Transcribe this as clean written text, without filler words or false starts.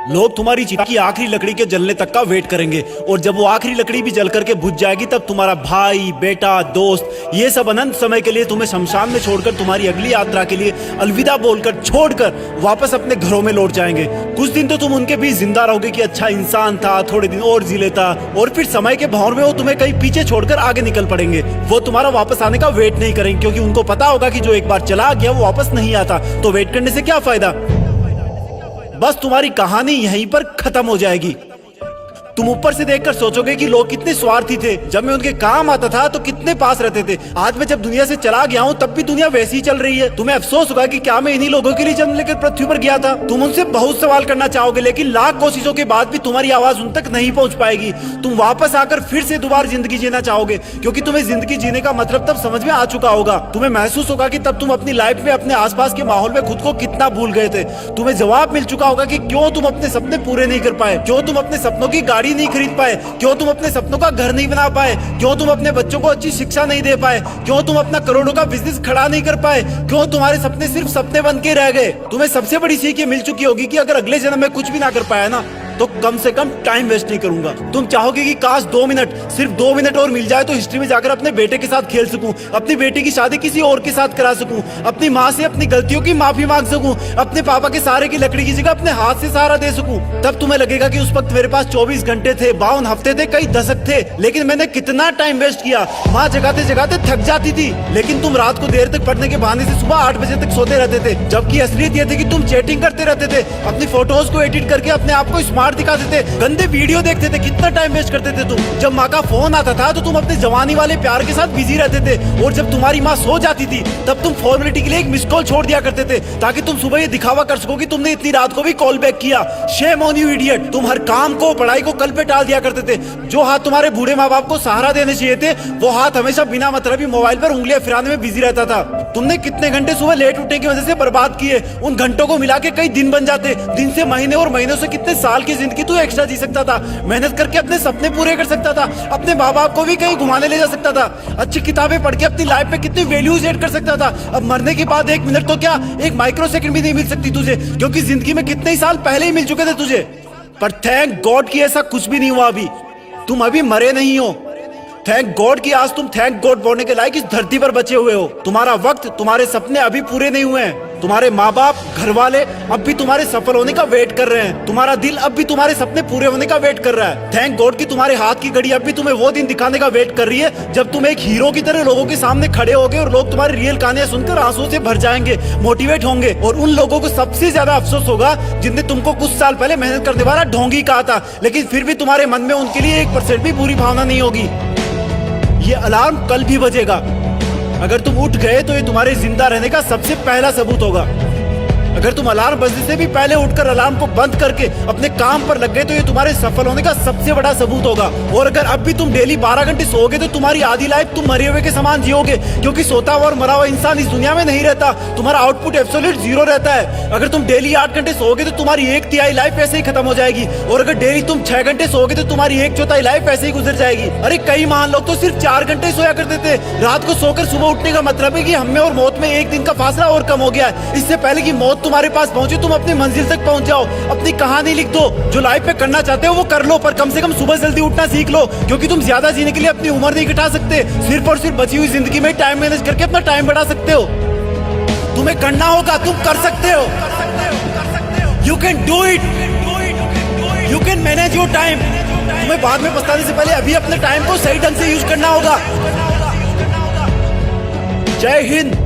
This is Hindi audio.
लोग तुम्हारी चिता की आखिरी लकड़ी के जलने तक का वेट करेंगे और जब वो आखिरी लकड़ी भी जल करके बुझ जाएगी तब तुम्हारा भाई, बेटा, दोस्त ये सब अनंत समय के लिए तुम्हें शमशान में छोड़कर तुम्हारी अगली यात्रा के लिए अलविदा बोलकर छोड़कर वापस अपने घरों में लौट जाएंगे। कुछ दिन तो तुम उनके बीच जिंदा रहोगे कि अच्छा इंसान था, थोड़े दिन और जी लेता, और फिर समय के भंवर में वो तुम्हें कहीं पीछे छोड़कर आगे निकल पड़ेंगे। वो तुम्हारा वापस आने का वेट नहीं करेंगे क्योंकि उनको पता होगा कि जो एक बार चला गया वो वापस नहीं आता, तो वेट करने से क्या फायदा। बस तुम्हारी कहानी यहीं पर खत्म हो जाएगी। तुम ऊपर से देखकर सोचोगे कि लोग कितने स्वार्थी थे, जब मैं उनके काम आता था तो कितने पास रहते थे, आज मैं जब दुनिया से चला गया हूँ तब भी दुनिया वैसी ही चल रही है। तुम्हें अफसोस होगा कि क्या मैं इन्हीं लोगों के लिए जन्म लेकर पृथ्वी पर गया था। तुम उनसे बहुत सवाल करना चाहोगे लेकिन लाख कोशिशों के बाद भी तुम्हारी आवाज उन तक नहीं पहुंच पाएगी। तुम वापस आकर फिर से दोबारा जिंदगी जीना चाहोगे क्योंकि तुम्हें जिंदगी जीने का मतलब तब समझ में आ चुका होगा। तुम्हें महसूस होगा कि तब तुम अपनी लाइफ में अपने आसपास के माहौल में खुद को कितना भूल गए थे। तुम्हें जवाब मिल चुका होगा कि क्यों तुम अपने सपने पूरे नहीं कर पाए, क्यों तुम अपने सपनों की गाड़ी नहीं खरीद पाए, क्यों तुम अपने सपनों का घर नहीं बना पाए, क्यों तुम अपने बच्चों को अच्छी शिक्षा नहीं दे पाए, क्यों तुम अपना करोड़ों का बिजनेस खड़ा नहीं कर पाए, क्यों तुम्हारे सपने सिर्फ सपने बन के रह गए। तुम्हें सबसे बड़ी सीख ये मिल चुकी होगी कि अगर अगले जन्म में कुछ भी ना कर पाया ना तो कम से कम टाइम वेस्ट नहीं करूंगा। तुम चाहोगे कि काश 2 मिनट, सिर्फ 2 मिनट और मिल जाए तो हिस्ट्री में जाकर अपने बेटे के साथ खेल सकूं, अपनी बेटी की शादी किसी और के साथ करा सकूं, अपनी माँ से अपनी गलतियों की माफी मांग सकूं, अपने पापा के सहारे की लकड़ी की जगह अपने हाथ से सहारा दे सकूं। तब तुम्हें लगेगा कि उस वक्त मेरे पास 24 घंटे थे, 52 हफ्ते थे, कई दशक थे, लेकिन मैंने कितना टाइम वेस्ट किया। माँ जगाते जगाते थक जाती थी लेकिन तुम रात को देर तक पढ़ने के बहाने से सुबह 8 बजे तक सोते रहते थे, जबकि असलियत ये थी कि तुम चैटिंग करते रहते थे, अपनी फोटोज को एडिट करके अपने आप को स्मार्ट दिखाते थे, गंदे वीडियो देखते थे। कितना टाइम वेस्ट करते थे तुम। जब माँ का फोन आता था तो तुम अपने जवानी वाले प्यार के साथ बिजी रहते थे और जब तुम्हारी माँ सो जाती थी तब तुम फॉर्मेलिटी के लिए एक मिस कॉल छोड़ दिया करते थे ताकि तुम सुबह ये दिखावा कर सको कि तुमने इतनी रात को भी कॉल बैक किया। Shame on you idiot. तुम हर काम को, पढ़ाई को कल पे टाल दिया करते थे। जो हाथ तुम्हारे बूढ़े माँ बाप को सहारा देने चाहिए थे वो हाथ हमेशा बिना मतलब ही मोबाइल पर उंगलियां फिराने में बिजी रहता था। तुमने कितने घंटे सुबह लेट उठने की वजह से बर्बाद किए। उन घंटों को मिला के कई दिन बन जाते। दिन से महीने और महीनों से कितने साल की जिंदगी तू एक्स्ट्रा जी सकता था। मेहनत करके अपने सपने पूरे कर सकता था, अपने माँ बाप को भी कहीं घुमाने ले जा सकता था, अच्छी किताबें पढ़ के अपनी लाइफ में कितनी वैल्यूज ऐड कर सकता था। अब मरने के बाद 1 मिनट तो क्या, 1 माइक्रो सेकंड भी नहीं मिल सकती तुझे क्योंकि जिंदगी में कितने ही साल पहले ही मिल चुके थे तुझे। पर थैंक गॉड कि ऐसा कुछ भी नहीं हुआ। अभी तुम अभी मरे नहीं हो। थैंक गॉड कि आज तुम थैंक गॉड बोलने के लायक इस धरती पर बचे हुए हो। तुम्हारा वक्त, तुम्हारे सपने अभी पूरे नहीं हुए हैं। तुम्हारे माँ बाप, घर वाले अब भी तुम्हारे सफल होने का वेट कर रहे हैं। तुम्हारा दिल अब भी तुम्हारे सपने पूरे होने का वेट कर रहा है। थैंक गॉड कि तुम्हारे हाथ की घड़ी अब भी तुम्हें वो दिन दिखाने का वेट कर रही है जब तुम एक हीरो की तरह लोगों के सामने खड़े होगे और लोग तुम्हारी रियल कहानियां सुनकर आंसू से भर जाएंगे, मोटिवेट होंगे। और उन लोगों को सबसे ज्यादा अफसोस होगा जिनने तुमको कुछ साल पहले मेहनत करने वाला ढोंगी कहा था, लेकिन फिर भी तुम्हारे मन में उनके लिए 1% भी बुरी भावना नहीं होगी। ये अलार्म कल भी बजेगा। अगर तुम उठ गए तो ये तुम्हारे जिंदा रहने का सबसे पहला सबूत होगा। अगर तुम अलार्म बजने से भी पहले उठकर अलार्म को बंद करके अपने काम पर लग गए तो ये तुम्हारे सफल होने का सबसे बड़ा सबूत होगा। और अगर अब भी तुम डेली 12 घंटे सोओगे तो तुम्हारी आधी लाइफ तुम मरे हुए के समान जियोगे क्योंकि सोता हुआ और मरा हुआ इंसान इस दुनिया में नहीं रहता। तुम्हारा आउटपुट एब्सोल्यूट 0 रहता है। अगर तुम डेली 8 घंटे सोओगे तो तुम्हारी 1/3 लाइफ ऐसे ही खत्म हो जाएगी और अगर डेली तुम 6 घंटे सोओगे तो तुम्हारी 1/4 लाइफ ऐसे ही गुजर जाएगी। अरे कई महान लोग तो सिर्फ 4 घंटे सोया करते थे। रात को सोकर सुबह उठने का मतलब है कि हमें और मौत में 1 दिन का फासला और कम हो गया है। इससे पहले कि मौत तुम्हारे पास पहुंचे तुम अपनी मंजिल तक पहुंच जाओ। अपनी कहानी लिख दो। जो लाइफ में करना चाहते हो वो कर लो, पर कम से कम सुबह जल्दी उठना सीख लो क्योंकि तुम ज्यादा जीने के लिए अपनी उम्र नहीं घटा सकते। सिर्फ और सिर्फ बची हुई जिंदगी में टाइम मैनेज करके अपना टाइम बढ़ा सकते हो। तुम्हें करना होगा, तुम कर सकते हो। You can do it, you can manage your time. तुम्हें बाद में पछताने से पहले अभी अपने टाइम को सही ढंग से यूज करना होगा। जय हिंद।